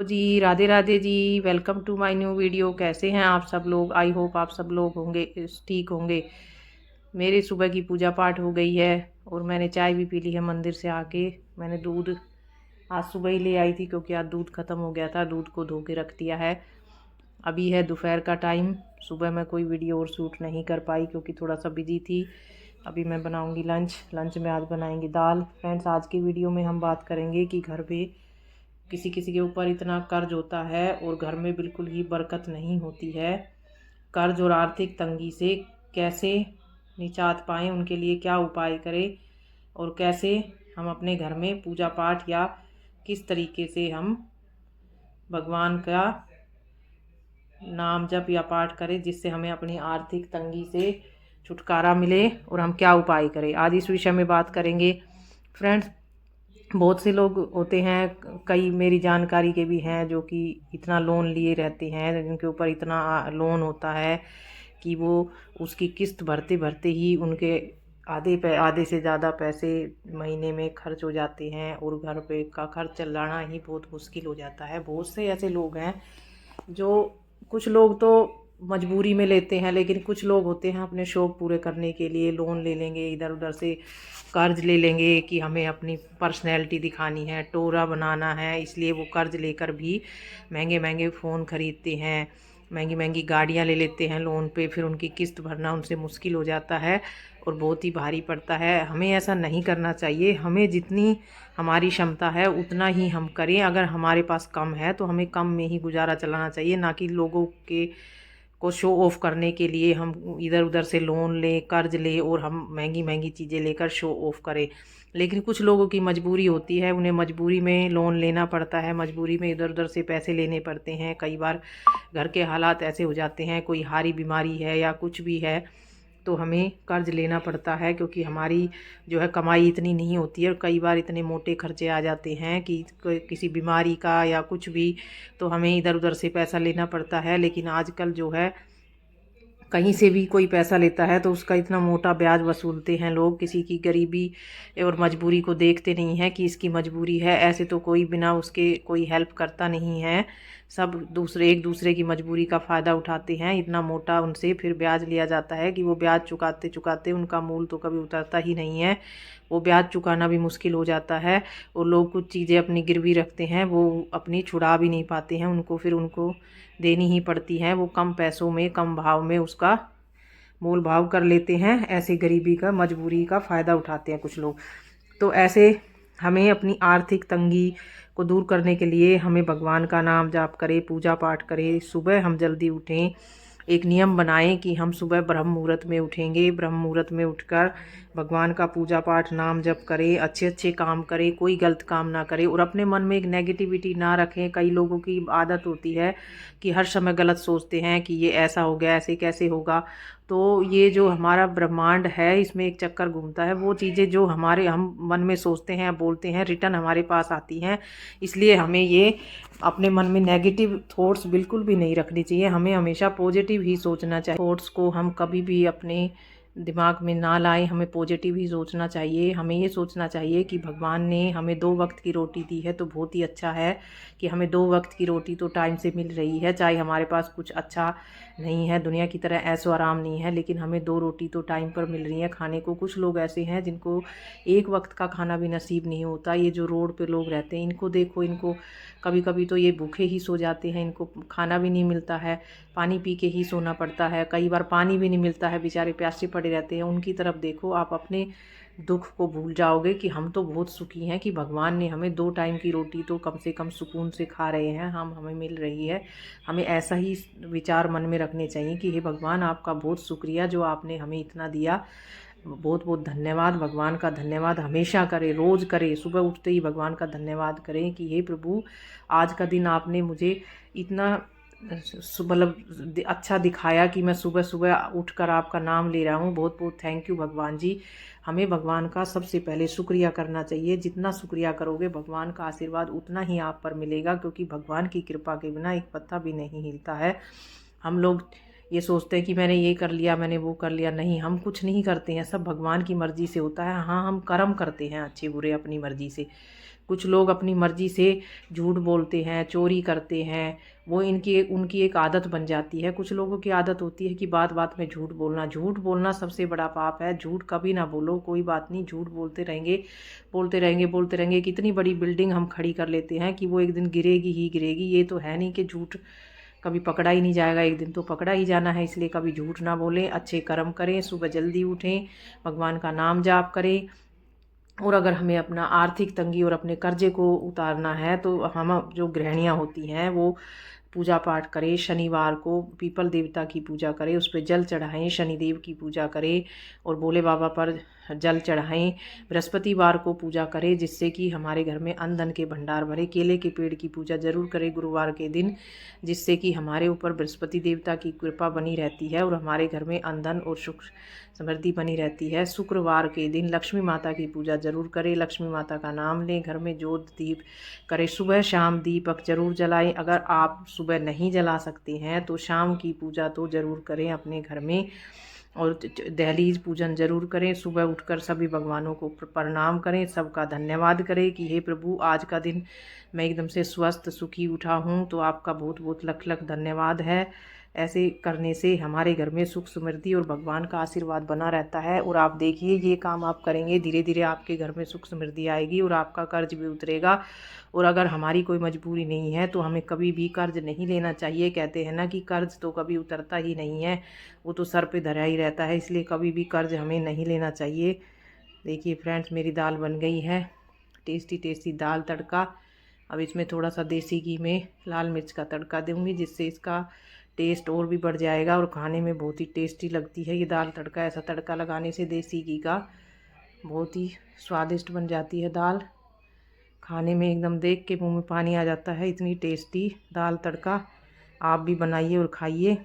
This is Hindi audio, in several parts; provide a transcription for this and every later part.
तो जी Radhe Radhe ji. Welcome to my new video. कैसे हैं आप सब लोग? आई होप आप सब लोग होंगे ठीक होंगे। मेरी सुबह की पूजा पाठ हो गई है और मैंने चाय भी पी ली है मंदिर से आके। मैंने दूध आज सुबह ही ले आई थी क्योंकि आज दूध ख़त्म हो गया था। दूध को धो के रख दिया है। अभी है दोपहर का टाइम। सुबह मैं कोई वीडियो और शूट नहीं कर पाई क्योंकि थोड़ा सा बिजी थी। अभी मैं बनाऊंगी लंच। लंच में आज बनाएंगे दाल। फ्रेंड्स, आज की वीडियो में हम बात करेंगे कि घर पे किसी किसी के ऊपर इतना कर्ज होता है और घर में बिल्कुल ही बरकत नहीं होती है। कर्ज और आर्थिक तंगी से कैसे निजात पाएं, उनके लिए क्या उपाय करें और कैसे हम अपने घर में पूजा पाठ या किस तरीके से हम भगवान का नाम जप या पाठ करें जिससे हमें अपनी आर्थिक तंगी से छुटकारा मिले और हम क्या उपाय करें, आज इस विषय में बात करेंगे। फ्रेंड्स, बहुत से लोग होते हैं, कई मेरी जानकारी के भी हैं जो कि इतना लोन लिए रहते हैं, जिनके ऊपर इतना लोन होता है कि वो उसकी किस्त भरते भरते ही उनके आधे से ज़्यादा पैसे महीने में खर्च हो जाते हैं और घर पे का खर्च चलाना ही बहुत मुश्किल हो जाता है। बहुत से ऐसे लोग हैं जो, कुछ लोग तो मजबूरी में लेते हैं, लेकिन कुछ लोग होते हैं अपने शौक पूरे करने के लिए लोन ले लेंगे, इधर उधर से कर्ज ले लेंगे कि हमें अपनी पर्सनैलिटी दिखानी है, टोरा बनाना है, इसलिए वो कर्ज लेकर भी महंगे महंगे फ़ोन खरीदते हैं, महंगी महंगी गाड़ियाँ ले लेते हैं लोन पे। फिर उनकी किस्त भरना उनसे मुश्किल हो जाता है और बहुत ही भारी पड़ता है। हमें ऐसा नहीं करना चाहिए। हमें जितनी हमारी क्षमता है उतना ही हम करें। अगर हमारे पास कम है तो हमें कम में ही गुजारा चलाना चाहिए, ना कि लोगों के को शो ऑफ करने के लिए हम इधर उधर से लोन लें, कर्ज लें और हम महंगी महंगी चीज़ें लेकर शो ऑफ करें। लेकिन कुछ लोगों की मजबूरी होती है, उन्हें मजबूरी में लोन लेना पड़ता है, मजबूरी में इधर उधर से पैसे लेने पड़ते हैं। कई बार घर के हालात ऐसे हो जाते हैं, कोई हारी बीमारी है या कुछ भी है तो हमें कर्ज लेना पड़ता है, क्योंकि हमारी जो है कमाई इतनी नहीं होती है और कई बार इतने मोटे खर्चे आ जाते हैं कि किसी बीमारी का या कुछ भी, तो हमें इधर उधर से पैसा लेना पड़ता है। लेकिन आजकल जो है कहीं से भी कोई पैसा लेता है तो उसका इतना मोटा ब्याज वसूलते हैं लोग। किसी की गरीबी और मजबूरी को देखते नहीं हैं कि इसकी मजबूरी है, ऐसे तो कोई बिना उसके कोई हेल्प करता नहीं है। सब दूसरे एक दूसरे की मजबूरी का फ़ायदा उठाते हैं। इतना मोटा उनसे फिर ब्याज लिया जाता है कि वो ब्याज चुकाते चुकाते उनका मूल तो कभी उतरता ही नहीं है। वो ब्याज चुकाना भी मुश्किल हो जाता है और लोग कुछ चीज़ें अपनी गिरवी रखते हैं, वो अपनी छुड़ा भी नहीं पाते हैं, उनको फिर उनको देनी ही पड़ती हैं। वो कम पैसों में कम भाव में उसका मोल भाव कर लेते हैं। ऐसे गरीबी का मजबूरी का फ़ायदा उठाते हैं कुछ लोग। तो ऐसे हमें अपनी आर्थिक तंगी को दूर करने के लिए हमें भगवान का नाम जाप करें, पूजा पाठ करें, सुबह हम जल्दी उठें। एक नियम बनाएं कि हम सुबह ब्रह्म मुहूर्त में उठेंगे, ब्रह्म मुहूर्त में उठकर भगवान का पूजा पाठ नाम जप करें, अच्छे अच्छे काम करें, कोई गलत काम ना करें और अपने मन में एक नेगेटिविटी ना रखें। कई लोगों की आदत होती है कि हर समय गलत सोचते हैं कि ये ऐसा हो गया, ऐसे कैसे होगा। तो ये जो हमारा ब्रह्मांड है इसमें एक चक्कर घूमता है, वो चीज़ें जो हमारे हम मन में सोचते हैं बोलते हैं रिटर्न हमारे पास आती हैं। इसलिए हमें ये अपने मन में नेगेटिव थॉट्स बिल्कुल भी नहीं रखनी चाहिए। हमें हमेशा पॉजिटिव ही सोचना चाहिए। थॉट्स को हम कभी भी अपने दिमाग में ना लाएं, हमें पॉजिटिव ही सोचना चाहिए। हमें ये सोचना चाहिए कि भगवान ने हमें 2 वक्त की रोटी दी है तो बहुत ही अच्छा है कि हमें 2 वक्त की रोटी तो टाइम से मिल रही है। चाहे हमारे पास कुछ अच्छा नहीं है, दुनिया की तरह ऐशो आराम नहीं है, लेकिन हमें 2 रोटी तो टाइम पर मिल रही है खाने को। कुछ लोग ऐसे हैं जिनको 1 वक्त का खाना भी नसीब नहीं होता। ये जो रोड पे लोग रहते हैं इनको देखो, इनको कभी कभी तो ये भूखे ही सो जाते हैं, इनको खाना भी नहीं मिलता है, पानी पी के ही सोना पड़ता है। कई बार पानी भी नहीं मिलता है, बेचारे प्यासे पड़े रहते हैं। उनकी तरफ देखो, आप अपने दुख को भूल जाओगे कि हम तो बहुत सुखी हैं कि भगवान ने हमें 2 टाइम की रोटी तो कम से कम सुकून से खा रहे हैं, हम हमें मिल रही है। हमें ऐसा ही विचार मन में रखने चाहिए कि हे भगवान, आपका बहुत शुक्रिया जो आपने हमें इतना दिया। बहुत बहुत धन्यवाद। भगवान का धन्यवाद हमेशा करें, रोज़ करें, सुबह उठते ही भगवान का धन्यवाद करें कि हे प्रभु, आज का दिन आपने मुझे इतना मतलब अच्छा दिखाया कि मैं सुबह सुबह उठकर आपका नाम ले रहा हूँ। बहुत बहुत थैंक यू भगवान जी। हमें भगवान का सबसे पहले शुक्रिया करना चाहिए। जितना शुक्रिया करोगे भगवान का आशीर्वाद उतना ही आप पर मिलेगा, क्योंकि भगवान की कृपा के बिना एक पत्ता भी नहीं हिलता है। हम लोग ये सोचते हैं कि मैंने ये कर लिया, मैंने वो कर लिया। नहीं, हम कुछ नहीं करते हैं, सब भगवान की मर्ज़ी से होता है। हाँ, हम कर्म करते हैं अच्छे बुरे अपनी मर्ज़ी से। कुछ लोग अपनी मर्जी से झूठ बोलते हैं, चोरी करते हैं, वो उनकी एक आदत बन जाती है। कुछ लोगों की आदत होती है कि बात बात में झूठ बोलना। झूठ बोलना सबसे बड़ा पाप है। झूठ कभी ना बोलो, कोई बात नहीं, झूठ बोलते रहेंगे, बोलते रहेंगे, बोलते रहेंगे। कितनी बड़ी बिल्डिंग हम खड़ी कर लेते हैं कि वो एक दिन गिरेगी ही गिरेगी। ये तो है नहीं कि झूठ कभी पकड़ा ही नहीं जाएगा, एक दिन तो पकड़ा ही जाना है। इसलिए कभी झूठ ना बोलें, अच्छे कर्म करें, सुबह जल्दी उठें, भगवान का नाम जाप करें। और अगर हमें अपना आर्थिक तंगी और अपने कर्जे को उतारना है तो हम जो गृहिणियाँ होती हैं वो पूजा पाठ करें। शनिवार को पीपल देवता की पूजा करें, उस पर जल चढ़ाएं, शनिदेव की पूजा करें और भोले बाबा पर जल चढ़ाएं। बृहस्पतिवार को पूजा करें जिससे कि हमारे घर में अन्न धन के भंडार भरे। केले के पेड़ की पूजा जरूर करें गुरुवार के दिन, जिससे कि हमारे ऊपर बृहस्पति देवता की कृपा बनी रहती है और हमारे घर में अन्न धन और सुख समृद्धि बनी रहती है। शुक्रवार के दिन लक्ष्मी माता की पूजा जरूर करें, लक्ष्मी माता का नाम लें, घर में जोत दीप करें, सुबह शाम दीपक जरूर जलाएं। अगर आप सुबह नहीं जला सकते हैं तो शाम की पूजा तो ज़रूर करें अपने घर में, और दहलीज पूजन जरूर करें। सुबह उठकर सभी भगवानों को प्रणाम करें, सबका धन्यवाद करें कि हे प्रभु, आज का दिन मैं एकदम से स्वस्थ सुखी उठा हूँ, तो आपका बहुत बहुत लख लख धन्यवाद है। ऐसे करने से हमारे घर में सुख समृद्धि और भगवान का आशीर्वाद बना रहता है। और आप देखिए, ये काम आप करेंगे, धीरे धीरे आपके घर में सुख समृद्धि आएगी और आपका कर्ज भी उतरेगा। और अगर हमारी कोई मजबूरी नहीं है तो हमें कभी भी कर्ज नहीं लेना चाहिए। कहते हैं ना कि कर्ज तो कभी उतरता ही नहीं है, वो तो सर पे धरा ही रहता है, इसलिए कभी भी कर्ज हमें नहीं लेना चाहिए। देखिए फ्रेंड्स, मेरी दाल बन गई है, टेस्टी टेस्टी दाल तड़का। अब इसमें थोड़ा सा देसी घी में लाल मिर्च का तड़का दूंगी, जिससे इसका टेस्ट और भी बढ़ जाएगा और खाने में बहुत ही टेस्टी लगती है ये दाल तड़का। ऐसा तड़का लगाने से देसी घी का बहुत ही स्वादिष्ट बन जाती है दाल। खाने में एकदम देख के मुंह में पानी आ जाता है, इतनी टेस्टी दाल तड़का। आप भी बनाइए और खाइए।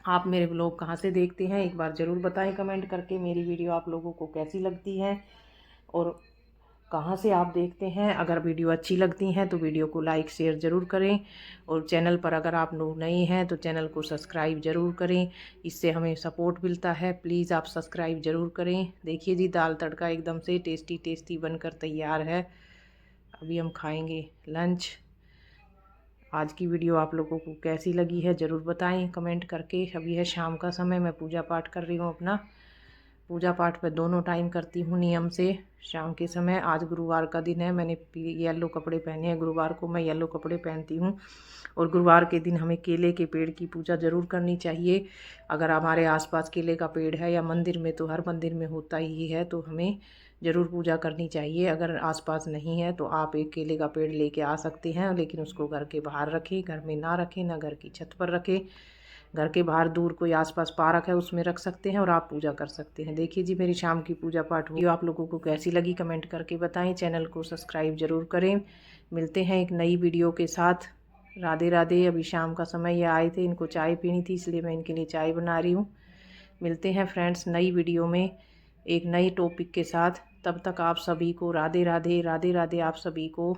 आप मेरे ब्लॉग कहाँ से देखते हैं एक बार ज़रूर बताएं कमेंट करके। मेरी वीडियो आप लोगों को कैसी लगती है और कहाँ से आप देखते हैं। अगर वीडियो अच्छी लगती हैं तो वीडियो को लाइक शेयर ज़रूर करें, और चैनल पर अगर आप लोग नए हैं तो चैनल को सब्सक्राइब ज़रूर करें, इससे हमें सपोर्ट मिलता है। प्लीज़ आप सब्सक्राइब ज़रूर करें। देखिए जी, दाल तड़का एकदम से टेस्टी टेस्टी बनकर तैयार है। अभी हम खाएंगे लंच। आज की वीडियो आप लोगों को कैसी लगी है ज़रूर बताएं कमेंट करके। अभी है शाम का समय, मैं पूजा पाठ कर रही हूँ अपना। पूजा पाठ मैं दोनों टाइम करती हूँ नियम से। शाम के समय, आज गुरुवार का दिन है, मैंने येलो कपड़े पहने हैं। गुरुवार को मैं येलो कपड़े पहनती हूँ। और गुरुवार के दिन हमें केले के पेड़ की पूजा ज़रूर करनी चाहिए। अगर हमारे आसपास केले का पेड़ है या मंदिर में, तो हर मंदिर में होता ही है, तो हमें ज़रूर पूजा करनी चाहिए। अगर आसपास नहीं है तो आप एक केले का पेड़ लेके आ सकते हैं, लेकिन उसको घर के बाहर रखें, घर में ना रखें, ना घर की छत पर रखें। घर के बाहर दूर कोई आसपास पार्क है उसमें रख सकते हैं और आप पूजा कर सकते हैं। देखिए जी, मेरी शाम की पूजा पाठ हुई। आप लोगों को कैसी लगी कमेंट करके बताएं। चैनल को सब्सक्राइब ज़रूर करें। मिलते हैं एक नई वीडियो के साथ। राधे राधे। अभी शाम का समय ये आए थे, इनको चाय पीनी थी, इसलिए मैं इनके लिए चाय बना रही हूँ। मिलते हैं फ्रेंड्स नई वीडियो में एक नई टॉपिक के साथ। तब तक आप सभी को राधे राधे। राधे राधे आप सभी को।